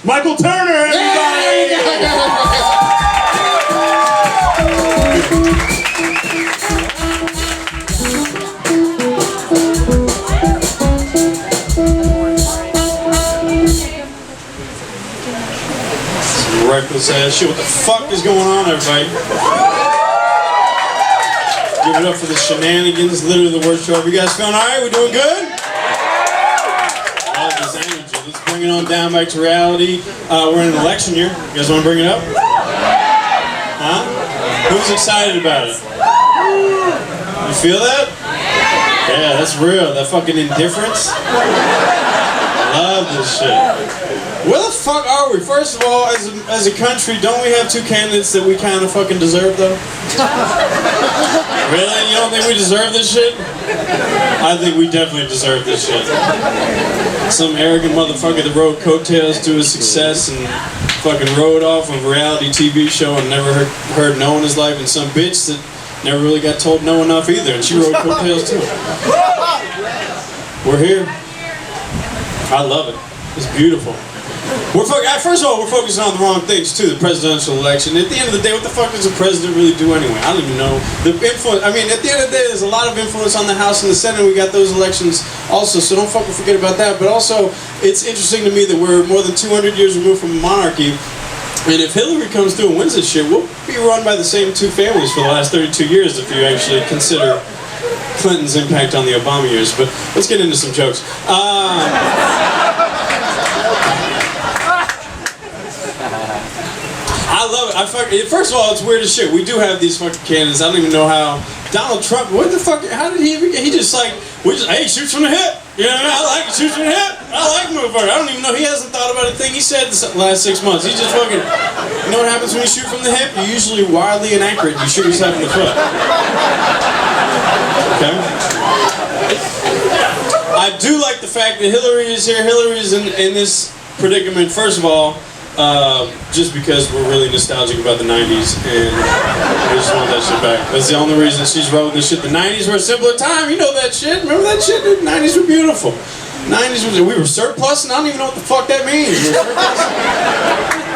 Michael Turner, everybody! Reckless ass shit. What the fuck is going on, everybody? Give it up for the shenanigans. Literally the worst show ever. You guys feeling alright? We doing good? Love this energy. Let's bring it on down back to reality. We're in an election year. You guys want to bring it up? Huh? Who's excited about it? You feel that? Yeah, that's real. That fucking indifference. Love this shit. Where the fuck are we? First of all, as a country, don't we have two candidates that we kind of fucking deserve, though? Really? You don't think we deserve this shit? I think we definitely deserve this shit. Some arrogant motherfucker that rode coattails to his success and fucking rode off of a reality TV show and never heard no in his life, and some bitch that never really got told no enough either, and she rode coattails too. We're here. I love it. It's beautiful. First of all, we're focusing on the wrong things too. The presidential election. At the end of the day, what the fuck does the president really do anyway? I don't even know. The influence. I mean, at the end of the day, there's a lot of influence on the House and the Senate. We got those elections also, so don't fucking forget about that. But also, it's interesting to me that we're more than 200 years removed from a monarchy. And if Hillary comes through and wins this shit, we'll be run by the same two families for the last 32 years if you actually consider Clinton's impact on the Obama years. But let's get into some jokes. I love it. First of all, it's weird as shit. We do have these fucking candidates. I don't even know how. Donald Trump, what the fuck? How did he even get? He just like, hey, shoots from the hip. You know, I like it, shoots from the hip. I like motherfucker. I don't even know. He hasn't thought about a thing he said the last 6 months. He just fucking, you know what happens when you shoot from the hip? You're usually wildly inaccurate. You shoot yourself in the foot. Okay? I do like the fact that Hillary is here. Hillary is in this predicament, first of all, just because we're really nostalgic about the 90s and we just want that shit back. That's the only reason she's rolling this shit. The 90s were a simpler time. You know that shit. Remember that shit? The 90s were beautiful. 90s we were surplus, and I don't even know what the fuck that means.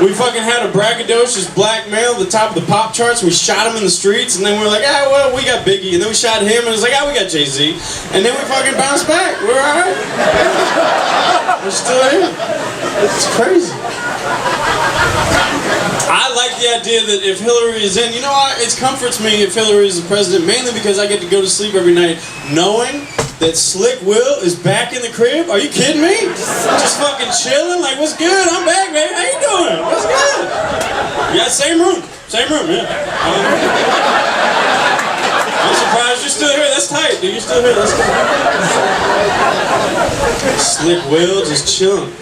We fucking had a braggadocious black male at the top of the pop charts. We shot him in the streets, and then we were like, well, we got Biggie, and then we shot him, and it was like, we got Jay-Z, and then we fucking bounced back. We're alright. We're still here. It's crazy. I like the idea that if Hillary is in, you know what, it comforts me if Hillary is the president, mainly because I get to go to sleep every night knowing that Slick Will is back in the crib. Are you kidding me? Just fucking chilling, like, what's good? I'm back, baby. How you doing? What's good? Yeah, same room, yeah. I'm surprised you're still here. That's tight, dude. You're still here. That's tight. Slick Will just chilling.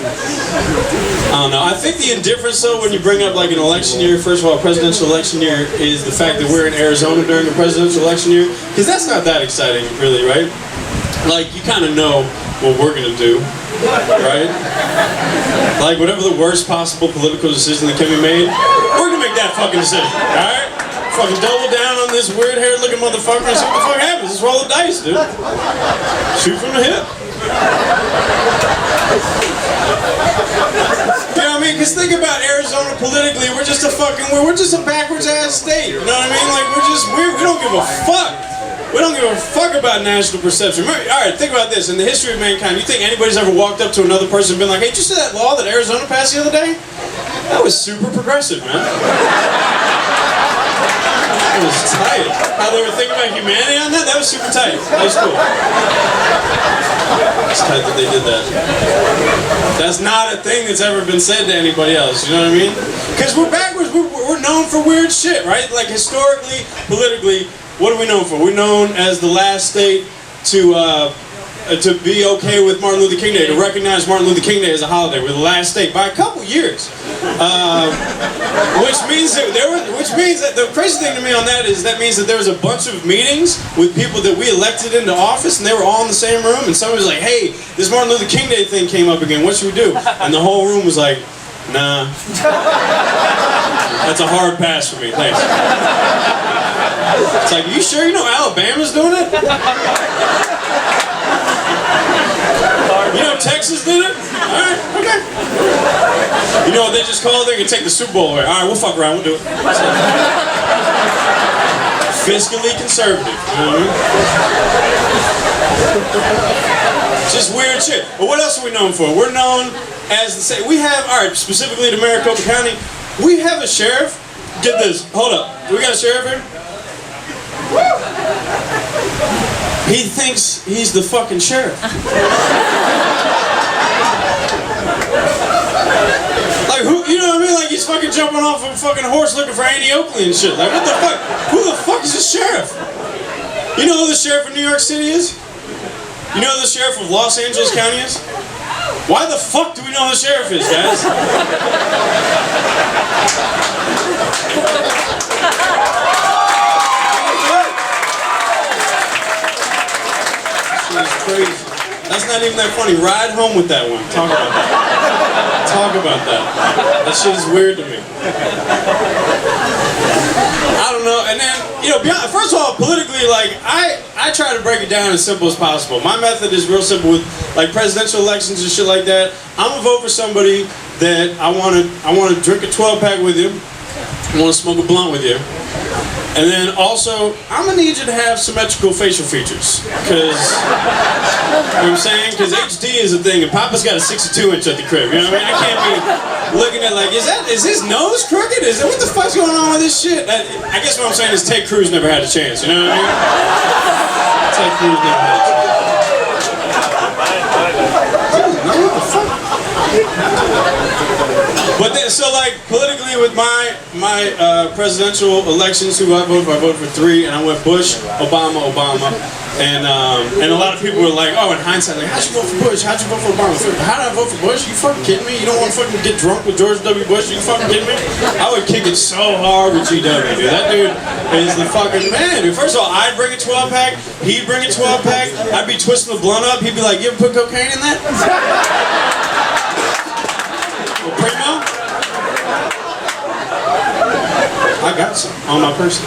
I don't know. I think the indifference, though, when you bring up like an election year, first of all, a presidential election year, is the fact that we're in Arizona during a presidential election year, because that's not that exciting, really, right? Like, you kind of know what we're going to do, right? Like, whatever the worst possible political decision that can be made, we're going to make that fucking decision, alright? Fucking double down on this weird haired looking motherfucker and see what the fuck happens. Just roll the dice, dude. Shoot from the hip. You know what I mean? Because think about Arizona politically, we're just a backwards ass state. You know what I mean? Like, we don't give a fuck. We don't give a fuck about national perception. Alright, think about this. In the history of mankind, you think anybody's ever walked up to another person and been like, hey, did you see that law that Arizona passed the other day? That was super progressive, man. That was tight. How they were thinking about humanity on that? That was super tight. That was cool. It's tight that they did that. That's not a thing that's ever been said to anybody else, you know what I mean? Because we're backwards, we're known for weird shit, right? Like historically, politically, what are we known for? We're known as the last state to be okay with Martin Luther King Day, to recognize Martin Luther King Day as a holiday. We're the last state by a couple years, which means that the crazy thing to me on that is that means that there was a bunch of meetings with people that we elected into office, and they were all in the same room. And somebody was like, "Hey, this Martin Luther King Day thing came up again. What should we do?" And the whole room was like, "Nah, that's a hard pass for me. Thanks." It's like, you sure you know Alabama's doing it? You know Texas did it? Alright, okay. You know what they just called? They can take the Super Bowl away. All right, we'll fuck around. We'll do it. Fiscally conservative. You know what I mean? Just weird shit. But what else are we known for? We're known as the state. We have, all right, specifically to Maricopa County, we have a sheriff. Get this. Hold up. We got a sheriff here? He thinks he's the fucking sheriff. Like, who, you know what I mean? Like, he's fucking jumping off of a fucking horse looking for Andy Oakley and shit. Like, what the fuck? Who the fuck is the sheriff? You know who the sheriff of New York City is? You know who the sheriff of Los Angeles County is? Why the fuck do we know who the sheriff is, guys? Shit is crazy. That's not even that funny. Ride home with that one. Talk about that. Talk about that. That shit is weird to me. I don't know. And then, you know, beyond, first of all, politically, like, I try to break it down as simple as possible. My method is real simple with, like, presidential elections and shit like that. I'm gonna vote for somebody that I want to drink a 12-pack with you. I want to smoke a blunt with you. And then also, I'm gonna need you to have symmetrical facial features, because, you know what I'm saying? Because HD is a thing, and Papa's got a 62-inch at the crib. You know what I mean? I can't be looking at like, is his nose crooked? Is that what the fuck's going on with this shit? I guess what I'm saying is Ted Cruz never had a chance. You know what I mean? Ted Cruz never had a chance. No, what the fuck? But then, so like politically with my presidential elections, who I voted for 3, and I went Bush, Obama, and a lot of people were like, oh, in hindsight, like, how'd you vote for Bush? How'd you vote for Obama? How did I vote for Bush? You fucking kidding me? You don't want to fucking get drunk with George W. Bush? You fucking kidding me? I would kick it so hard with GW, dude. That dude is the fucking man, dude. First of all, I'd bring a 12-pack, he'd bring a 12-pack, I'd be twisting the blunt up, he'd be like, you ever put cocaine in that? Primo? I got some on my person.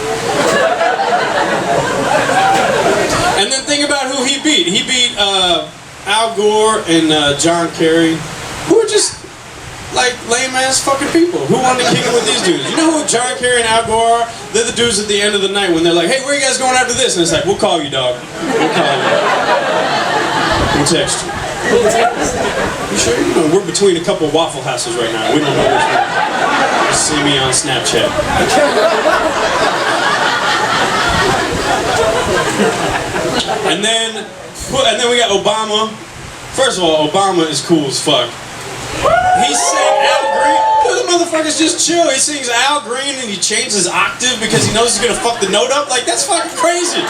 And then think about who he beat. He beat Al Gore and John Kerry, who are just like lame-ass fucking people who wanted to kick it with these dudes. You know who John Kerry and Al Gore are? They're the dudes at the end of the night when they're like, hey, where are you guys going after this? And it's like, we'll call you, dog. We'll call you. We'll text you. You sure? You know, we're between a couple of Waffle Houses right now. We don't know which one. Just see me on Snapchat. And then we got Obama. First of all, Obama is cool as fuck. He sang Al Green. The motherfucker's just chill. He sings Al Green and he changes his octave because he knows he's gonna fuck the note up. Like, that's fucking crazy.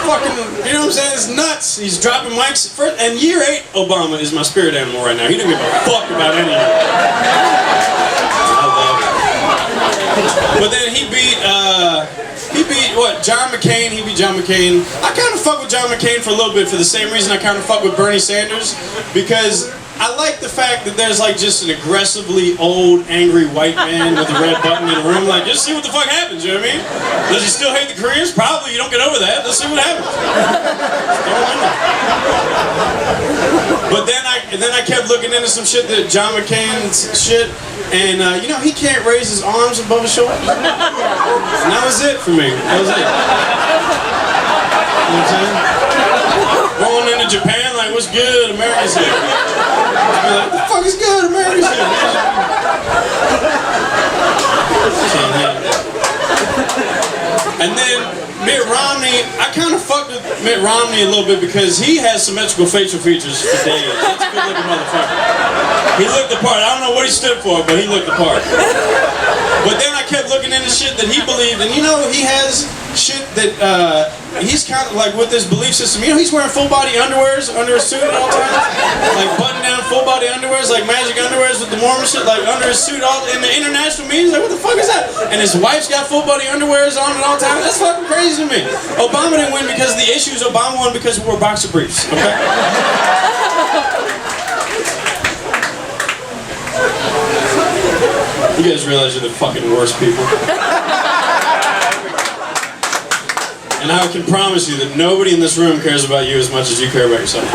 Fucking, you know what I'm saying? It's nuts. He's dropping mics. And year 8, Obama is my spirit animal right now. He doesn't give a fuck about any of it. I love it. But then he beat what? John McCain. He beat John McCain. I kind of fuck with John McCain for a little bit for the same reason I kind of fuck with Bernie Sanders, because I like the fact that there's like just an aggressively old, angry white man with a red button in a room. Like, just see what the fuck happens, you know what I mean? Does he still hate the Koreans? Probably. You don't get over that. Let's see what happens. But then I kept looking into some shit that John McCain's shit, and you know, he can't raise his arms above his shoulders. And that was it for me. That was it. You know what I'm saying? Going into Japan, like, what's good? America's here. I'd be like, what the fuck is good? America's here. And then Mitt Romney, I kind of fucked with Mitt Romney a little bit because he has symmetrical facial features for days. That's a good looking motherfucker. He looked the part. I don't know what he stood for, but he looked the part. But then I kept looking into shit that he believed, and you know, he has shit that he's kind of like with this belief system. You know, he's wearing full body underwears under his suit at all times, like button down full body underwears, like magic underwears with the Mormon shit, like under his suit all in the international meetings. Like, what the fuck is that? And his wife's got full body underwears on at all times. That's fucking crazy to me. Obama didn't win because of the issues. Obama won because he wore boxer briefs. Okay. You guys realize you're the fucking worst people. And I can promise you that nobody in this room cares about you as much as you care about yourself.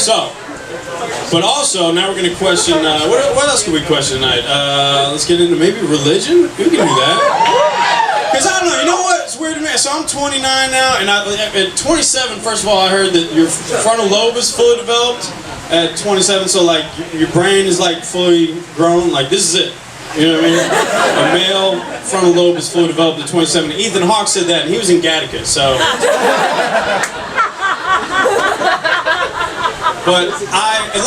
So, but also now we're gonna question. What else can we question tonight? Let's get into maybe religion. We can do that. Cause I don't know. You know what? It's weird to me. So I'm 29 now, and at 27, first of all, I heard that your frontal lobe is fully developed at 27. So like your brain is like fully grown. Like this is it. You know what I mean? A male frontal lobe is fully developed at 27. Ethan Hawke said that, and he was in Gattaca, so. But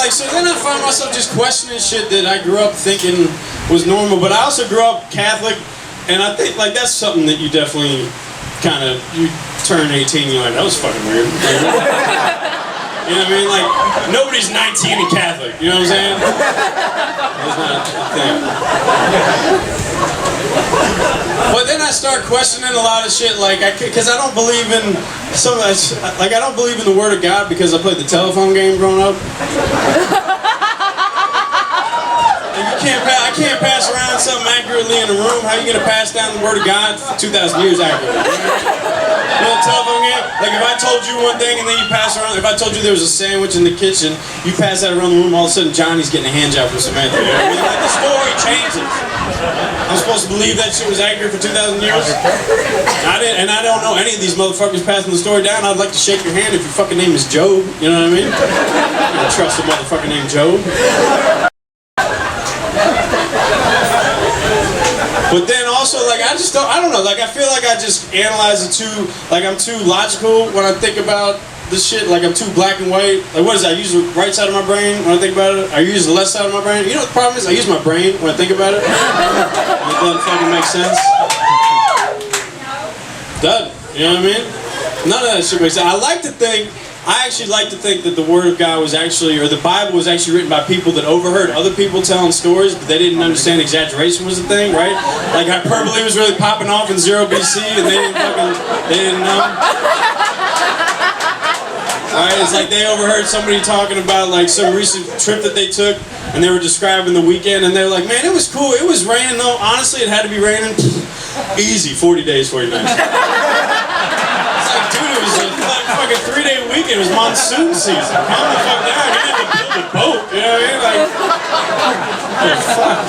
so then I find myself just questioning shit that I grew up thinking was normal. But I also grew up Catholic, and I think like that's something that you definitely you turn 18, you're like, that was fucking weird. You know what I mean? Like, nobody's 19 and Catholic, you know what I'm saying? That's not a thing. But then I start questioning a lot of shit, like, because I don't believe in some of that, like, I don't believe in the Word of God because I played the telephone game growing up. I can't pass around something accurately in a room. How are you going to pass down the Word of God for 2,000 years accurately? You know, telephone game? Like if I told you one thing and then you pass around, if I told you there was a sandwich in the kitchen, you pass that around the room, all of a sudden Johnny's getting a hand job from Samantha. You know what I mean? Like the story changes. I'm supposed to believe that shit was accurate for 2,000 years? I don't know any of these motherfuckers passing the story down. I'd like to shake your hand if your fucking name is Job. You know what I mean? I don't trust a motherfucker named Job. But then also, like, I don't know, like, I feel like I just analyze it too, like, I'm too logical when I think about this shit, like, I'm too black and white. Like, what is it? I use the right side of my brain when I think about it. I use the left side of my brain. You know what the problem is? I use my brain when I think about it. It doesn't fucking make sense. Doesn't. You know what I mean? None of that shit makes sense. I actually like to think that the Word of God was actually, or the Bible was actually written by people that overheard other people telling stories, but they didn't understand exaggeration was a thing, right? Like hyperbole was really popping off in 0 BC, and they didn't know. Right? It's like they overheard somebody talking about like some recent trip that they took, and they were describing the weekend, and they were like, man, it was cool. It was raining though. Honestly, it had to be raining. Easy, 40 days, 40 nights. It's like, dude, it was a fucking 3-day weekend. It was monsoon season. Calm the fuck down. You didn't have to build a boat. You know what I mean? Like, oh, fuck.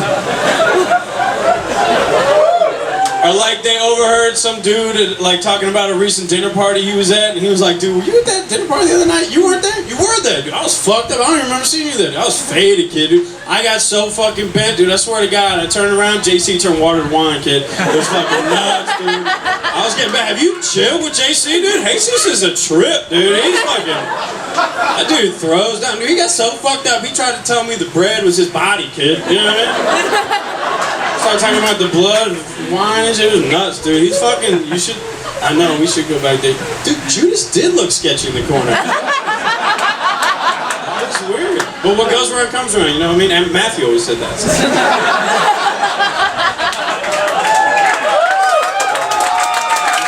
Or like they overheard some dude like talking about a recent dinner party he was at, and he was like, dude, were you at that dinner party the other night? You weren't there? You were there, dude. I was fucked up. I don't even remember seeing you there, dude. I was faded, kid, dude. I got so fucking bent, dude. I swear to God, I turned around, JC turned water to wine, kid. It was fucking nuts, dude. I was getting bad. Have you chilled with JC, dude? Jesus is a trip, dude. He's fucking... That dude throws down. Dude, he got so fucked up, he tried to tell me the bread was his body, kid. You know what I mean? Started talking about the blood, wine and shit. It was nuts, dude. He's fucking, you should, I know, we should go back there. Dude, Judas did look sketchy in the corner. That's weird. But what goes around comes around, you know what I mean? And Matthew always said that. These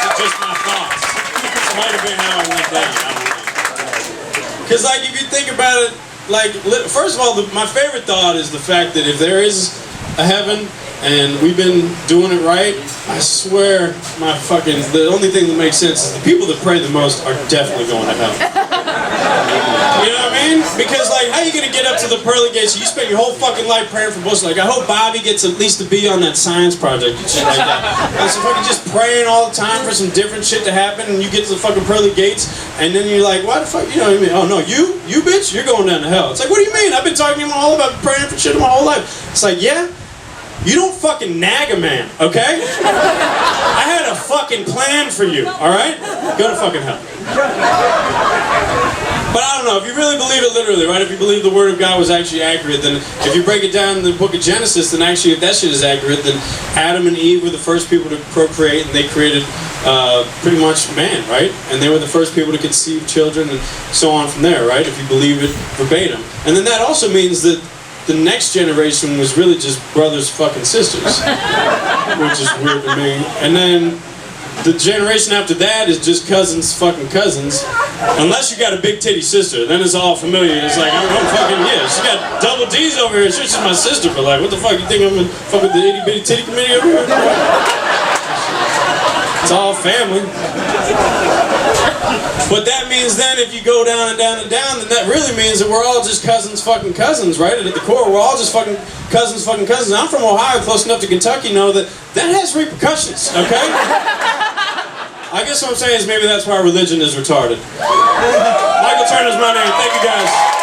are just my thoughts. This might have been how I went down. I don't know. Because, like, if you think about it, like, first of all, my favorite thought is the fact that if there is a heaven, and we've been doing it right, I swear, the only thing that makes sense is the people that pray the most are definitely going to hell. You know what I mean? Because, like, how are you going to get up to the pearly gates? You spent your whole fucking life praying for bullshit. Like, I hope Bobby gets at least to be on that science project and shit like that. And so fucking just praying all the time for some different shit to happen, and you get to the fucking pearly gates, and then you're like, why the fuck, you know what I mean? Oh, no, you bitch, you're going down to hell. It's like, what do you mean? I've been talking to you all about praying for shit my whole life. It's like, yeah? You don't fucking nag a man, okay? I had a fucking plan for you, alright? Go to fucking hell. But I don't know, if you really believe it literally, right? If you believe the Word of God was actually accurate, then if you break it down in the book of Genesis, then actually if that shit is accurate, then Adam and Eve were the first people to procreate, and they created pretty much man, right? And they were the first people to conceive children and so on from there, right? If you believe it verbatim. And then that also means that the next generation was really just brothers fucking sisters, which is weird to me. And then the generation after that is just cousins fucking cousins, unless you got a big titty sister, then it's all familiar. It's like, I'm fucking, yeah, she got double D's over here, she's just my sister, but like, what the fuck, you think I'm gonna fuck with the itty bitty titty committee over here? It's all family. But that means then if you go down and down and down, then that really means that we're all just cousins fucking cousins, right? And at the core, we're all just fucking cousins fucking cousins. I'm from Ohio, close enough to Kentucky, know that that has repercussions, okay? I guess what I'm saying is maybe that's why religion is retarded. Michael Turner's my name. Thank you guys.